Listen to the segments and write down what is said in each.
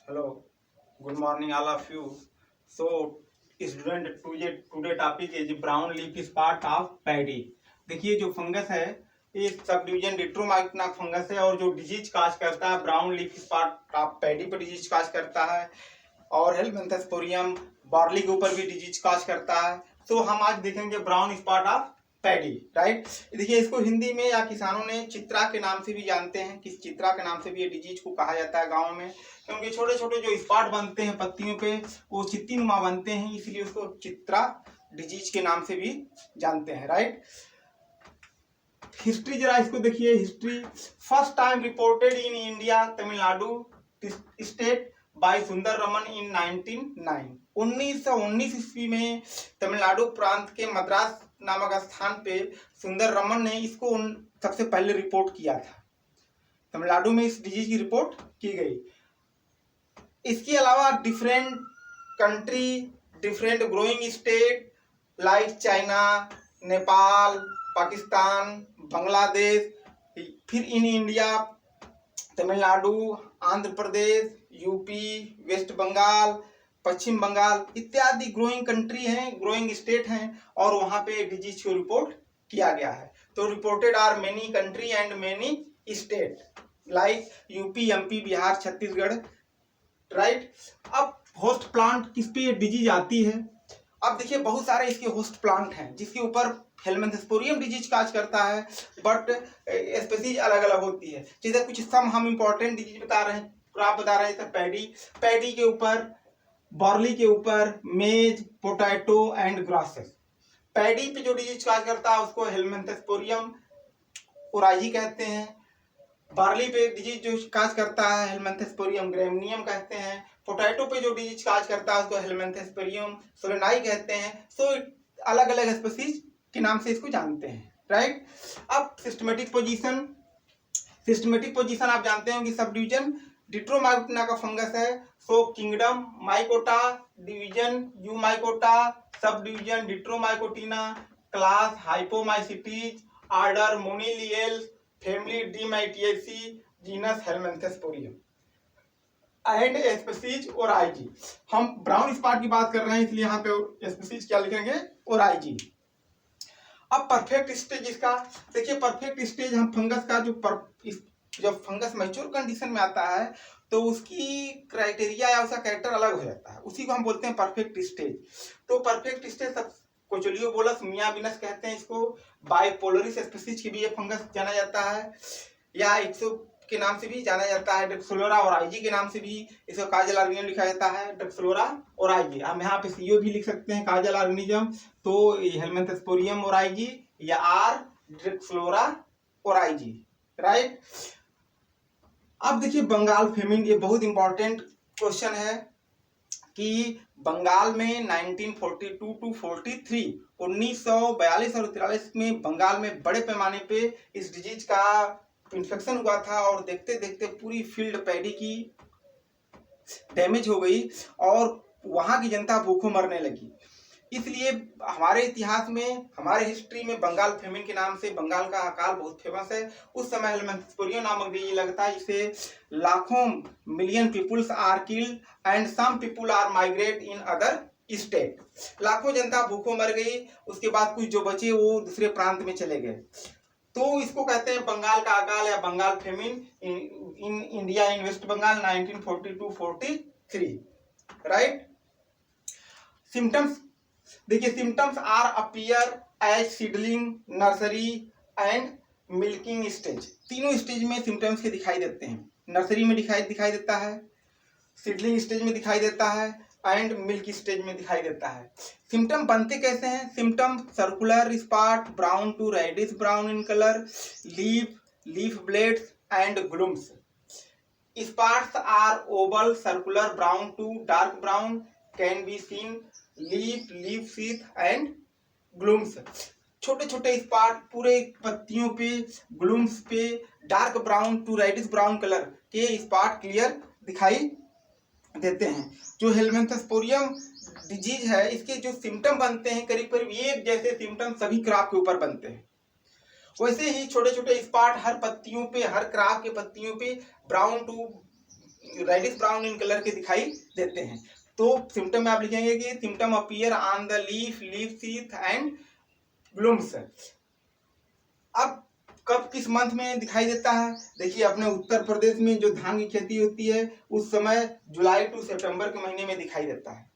Hello, good morning all of you. So, student today topic is brown leaf spot of paddy. देखिए जो fungus है ये sub division डिट्रोमाइकोना fungus है और जो डिजीज काज करता है brown leaf spot of paddy पर डिजीज काज करता है और हेलमिंथेस्पोरियम बार्ली के ऊपर भी डिजीज काज करता है। तो हम आज देखेंगे brown spot of paddy, right. देखिए इसको हिंदी में या किसानों ने चित्रा के नाम से भी जानते हैं, किस चित्रा के नाम से भी ये डिजीज को कहा जाता है गाँव में, क्योंकि छोटे छोटे जो स्पॉट बनते हैं पत्तियों पे वो चित्ती नुमा बनते हैं, इसलिए उसको चित्रा डिजीज के नाम से भी जानते हैं, राइट। हिस्ट्री जरा इसको देखिए, history first time reported in India Tamil Nadu state by सुंदर रमन इन 1919 ईस्वी में तमिलनाडु प्रांत के मद्रास नामक स्थान पे सुंदर रमन ने इसको सबसे पहले रिपोर्ट किया था। तमिलनाडु में इस डिजीज की रिपोर्ट की गई। इसके अलावा different country, different growing state like China, Nepal, Pakistan, Bangladesh, फिर in India Tamil Nadu, Andhra Pradesh, UP, West Bengal, Paschim Bengal इत्यादि ग्रोइंग कंट्री हैं, ग्रोइंग स्टेट हैं और वहाँ पे डिजीज को रिपोर्ट किया गया है। तो reported are many country and many state like UP, MP, Bihar, Chhattisgarh, right. अब होस्ट प्लांट किस पे डिजीज आती है? अब देखिए बहुत सारे इसके होस्ट प्लांट हैं जिसके ऊपर हेलमिंथेस्पोरियम डिजीज काज करता है, बट स्पीसीज अलग अलग होती है। जैसे कुछ सम हम इंपॉर्टेंट डिजीज बता रहे हैं, क्रॉप बता रहे हैं, पैडी के ऊपर, बार्ली के ऊपर, मेज, पोटैटो एंड ग्रासेस। पैडी पे जो डिजीज काज करता है उसको हेलमिंथेस्पोरियम ओराइजी कहते हैं। बार्ली पे डिजीज जो काज करता है हेलमिंथेस्पोरियम ग्रेमिनियम कहते हैं। पोटैटो पे जो डिजीज काज करता है उसको हेलमिंथेस्पोरियम सोलेनाई कहते हैं। सो अलग अलग स्पीसीज के नाम से इसको जानते हैं, राइट। अब सिस्टमेटिक पोजीशन आप जानते हैं कि सब डिवीजन डिट्रोमाइकोटिना का फंगस है। So kingdom Mycota, division Eumycota, sub division Deuteromycotina, class Hyphomycetes, order Moniliales, family Dematiaceae, genus Helminthosporium and species oryzae. हम ब्राउन स्पॉट की बात कर रहे हैं इसलिए यहाँ पे स्पीसीज क्या लिखेंगे? ओराइजी। अब परफेक्ट स्टेज इसका देखिए, परफेक्ट स्टेज हम फंगस का जब फंगस मैच्योर कंडीशन में आता है तो उसकी क्राइटेरिया या उसका कैरेक्टर अलग हो जाता है, उसी को हम बोलते हैं परफेक्ट स्टेज। तो परफेक्ट स्टेज सब कोचोलियोबोलस मियाबिनस कहते हैं इसको। बाइपोलरिस स्पीसीज की भी ये फंगस जाना जाता है, या इक्सो के नाम से भी जाना जाता है, ड्रक्सोलोरा ओराइजी के नाम से भी इसको काजल ऑर्गेनिज्म लिखा जाता है, ड्रक्सोलोरा ओराइजी। हम यहाँ पे सीओ भी लिख सकते हैं काजल ऑर्गेनिज्म, तो हेलमिंथेस्पोरियम ओराइजी या आर ड्रक्सोलोरा ओराइजी, राइट। अब देखिए बंगाल फेमिन, ये बहुत इंपॉर्टेंट क्वेश्चन है कि बंगाल में 1942 टू 43 1942 और 43 में बंगाल में बड़े पैमाने पे इस डिजीज का इन्फेक्शन हुआ था और देखते देखते पूरी फील्ड पैडी की डैमेज हो गई और वहां की जनता भूखों मरने लगी। इसलिए हमारे इतिहास में, हमारे हिस्ट्री में बंगाल फेमिन के नाम से बंगाल का अकाल बहुत फेमस है। उस समय हेलमिंथेस्पोरियम नामक डिजीज लगता है, जिसे लाखों million peoples are killed and some people are migrate in other state. लाखों जनता भूखों मर गई, उसके बाद कुछ जो बचे वो दूसरे प्रांत में चले गए। तो इसको कहते हैं बंगाल का अकाल या Bengal famine in India in West Bengal 1942-43, right. Symptoms देखिए, symptoms are appear as seedling, nursery and milking stage. तीनों स्टेज में सिम्टम्स के दिखाई देते हैं। नर्सरी में दिखाई देता है, सीडलिंग स्टेज में दिखाई देता है एंड मिल्क स्टेज में दिखाई देता है। सिम्टम बनते कैसे हैं? Symptom circular spot, brown to reddish brown in colour, leaf blades and glumes. Spots are oval, circular, brown to dark brown, can be seen leaf sheath and glumes. छोटे छोटे spot पूरे पत्तियों पे, ग्लूम्स पे, dark brown to reddish brown colour के spot clear दिखाई देते हैं। जो हेलमिंथेस्पोरियम डिजीज है इसके जो सिम्टम बनते हैं करीब करीब एक जैसे सिम्टम सभी क्रॉप के ऊपर बनते हैं। वैसे ही छोटे छोटे स्पॉट हर पत्तियों पे, हर क्रॉप के पत्तियों पे brown to reddish brown in colour के दिखाई देते हैं। तो सिम्टम में आप लिखेंगे कि symptom appear on the leaf sheath and blooms. अब कब किस मंथ में दिखाई देता है? देखिए अपने उत्तर प्रदेश में जो धान की खेती होती है उस समय जुलाई टू सितंबर के महीने में दिखाई देता है,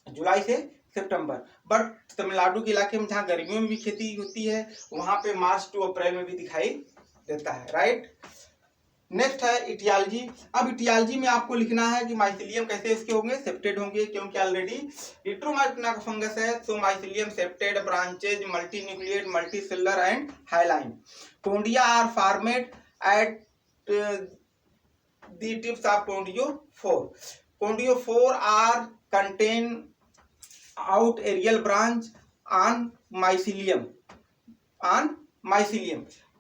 जुलाई से सितंबर। बट तमिलनाडु के इलाके में जहाँ गर्मियों में भी खेती होती है वहां पे मार्च टू अप्रैल में भी दिखाई देता है, राइट। नेक्स्ट है इटियालजी। अब इटियालजी में आपको लिखना है कि माइसिलियम कैसे इसके होंगे, सेप्टेड होंगे, क्योंकि ऑलरेडी डिट्रोमाइकोटिना का फंगस है। So mycelium septate, branches, multinucleate, multicellular and hyaline. Conidia are formed at the tips of conidiophore. Conidiophore are contain out aerial branch on mycelium.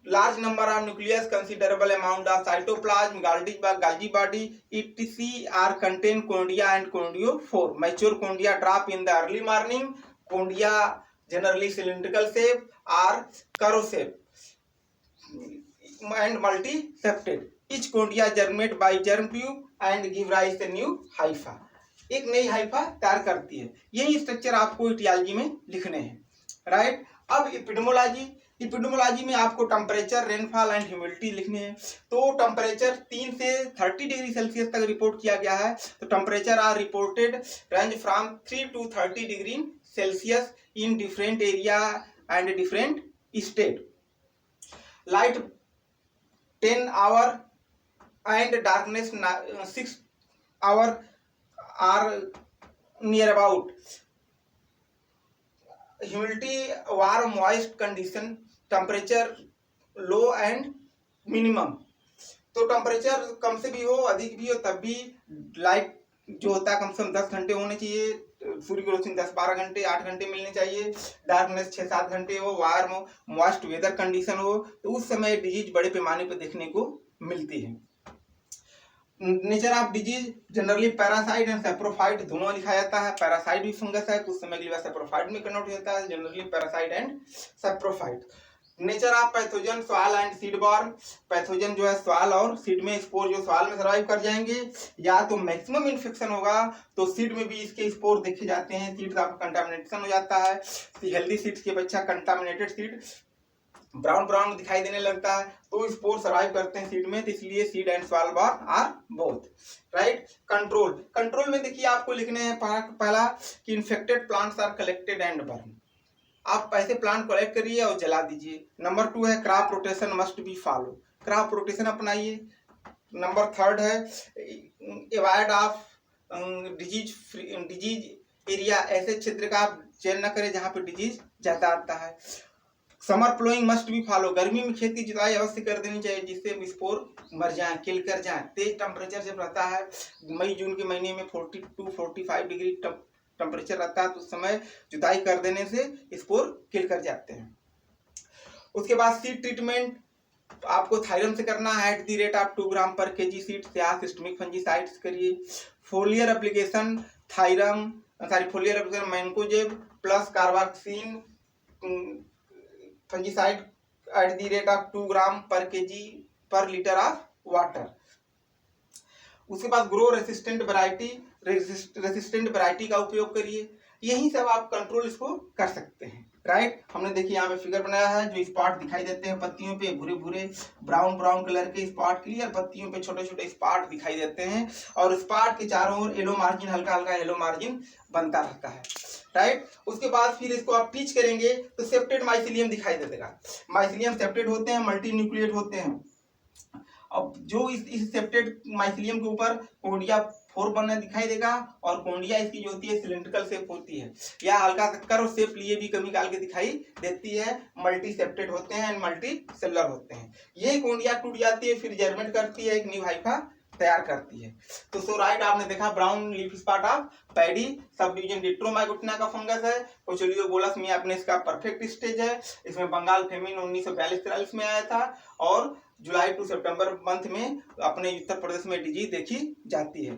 Large number of nucleus, considerable amount of cytoplasm, Golgi body, etc. are contain condia and conidiophore. Mature condia drop in the early morning. Condia generally cylindrical shape or curve shape and multi-septed. Each condia germinate by germ tube and give rise to new hypha. एक नई Haifa तैयार करती है। यही structure आपको etiology में लिखने हैं, राइट। अब एपिडेमोलॉजी में आपको टेम्परेचर, रेनफॉल एंड ह्यूमिडिटी लिखने हैं। तो टेम्परेचर 3 से 30 डिग्री सेल्सियस तक रिपोर्ट किया गया है। तो temperature are reported range from 3 to 30 degree Celsius in different area and different state. Light 10 hour and darkness 6 hour are near about. Humidity, warm moist condition, temperature low and minimum. तो temperature कम से भी हो अधिक भी हो तब भी light जो होता है कम से कम 10 घंटे होने चाहिए, सूर्य की रोशनी 10-12 घंटे 8 घंटे मिलने चाहिए, डार्कनेस 6-7 घंटे हो, वार्म हो, मॉइस्ट वेदर कंडीशन हो, तो उस समय डिजीज बड़े पैमाने पर देखने को मिलती है। Nature of disease generally parasite and saprophyte दोनों लिखा जाता है। पैरासाइट भी फंगस है, कुछ समय के लिए सेप्रोफाइट में कन्वर्ट हो जाता है, generally parasite and saprophyte. Nature of pathogen soil and seed born. Pathogen जो है सॉइल और सीड में, स्पोर जो सॉइल में सर्वाइव कर जाएंगे, या तो मैक्सिमम इन्फेक्शन होगा तो सीड में भी इसके स्पोर देखे जाते हैं, सीड का कंटामिनेशन हो जाता है। हेल्दी सीड्स के बच्चा कंटामिनेटेड सीड ब्राउन दिखाई देने लगता है, तो स्पोर सर्वाइव करते हैं सीड में, तो इसलिए seed and soil borne are both, right. Control में देखिए आपको लिखने हैं पहला कि infected plants are collected and burn. आप ऐसे प्लांट कलेक्ट करिए और जला दीजिए। नंबर 2 है crop rotation must be follow, crop rotation अपनाइए। नंबर 3 है अवॉइड ऑफ डिजीज एरिया, ऐसे क्षेत्र का आप चयन न करें जहाँ पे डिजीज ज्यादा आता है। Summer ploughing must be follow, गर्मी में खेती जुताई अवश्य कर देनी चाहिए जिससे स्पोर मर जाए, किल कर जाए। तेज टेम्परेचर जब रहता है मई जून के महीने में 40-45 डिग्री टेम्परेचर रहता है, तो उस समय जुताई कर देने से स्पोर किल कर जाते हैं। उसके बाद सीड ट्रीटमेंट आपको थायरम से करना है at the rate of 2 gram per kg seed से। आप सिस्टमिक फंजीसाइड्स करिए। Foliar application foliar application mancozeb plus carboxin fungicide at the rate of 2 gram per kg पर लीटर ऑफ वाटर। उसके बाद ग्रो रेसिस्टेंट वैरायटी का उपयोग करिए। यही सब आप कंट्रोल इसको कर सकते हैं, राइट। हमने देखिए यहाँ पे फिगर बनाया है, जो स्पॉट दिखाई देते हैं पत्तियों पे, भूरे ब्राउन कलर के स्पॉट, क्लियर पत्तियों पे छोटे स्पॉट दिखाई देते हैं, और स्पॉट के चारों ओर येलो मार्जिन, हल्का येलो मार्जिन बनता रहता है, राइट। उसके बाद फिर इसको आप टीच करेंगे तो सेप्टेड माइसिलियम दिखाई देगा। माइसिलियम सेप्टेड होते हैं, मल्टी न्यूक्लिएट होते हैं। अब जो इस सेप्टेड माइसिलियम के ऊपर कोंडिया 4 बनना दिखाई देगा, और कोंडिया इसकी जो होती है सिलिंड्रिकल शेप होती है, या हल्का सा कर्व शेप लिए भी कभी काल के दिखाई देती है। मल्टी सेप्टेड होते हैं एंड मल्टी सेलुलर होते हैं। ये कोंडिया टूट जाती है, फिर जर्मेंट करती है, एक न्यू हाइफा तैयार करती है। तो सो राइट आपने देखा brown leaf spot of paddy sub division Deuteromycotina का फंगस है। कोचुलियोबोलस में आपने इसका परफेक्ट स्टेज है। इसमें बंगाल फेमिन 1942-43 में आया था, और जुलाई टू सितंबर मंथ में अपने उत्तर प्रदेश में डिजीज देखी जाती है।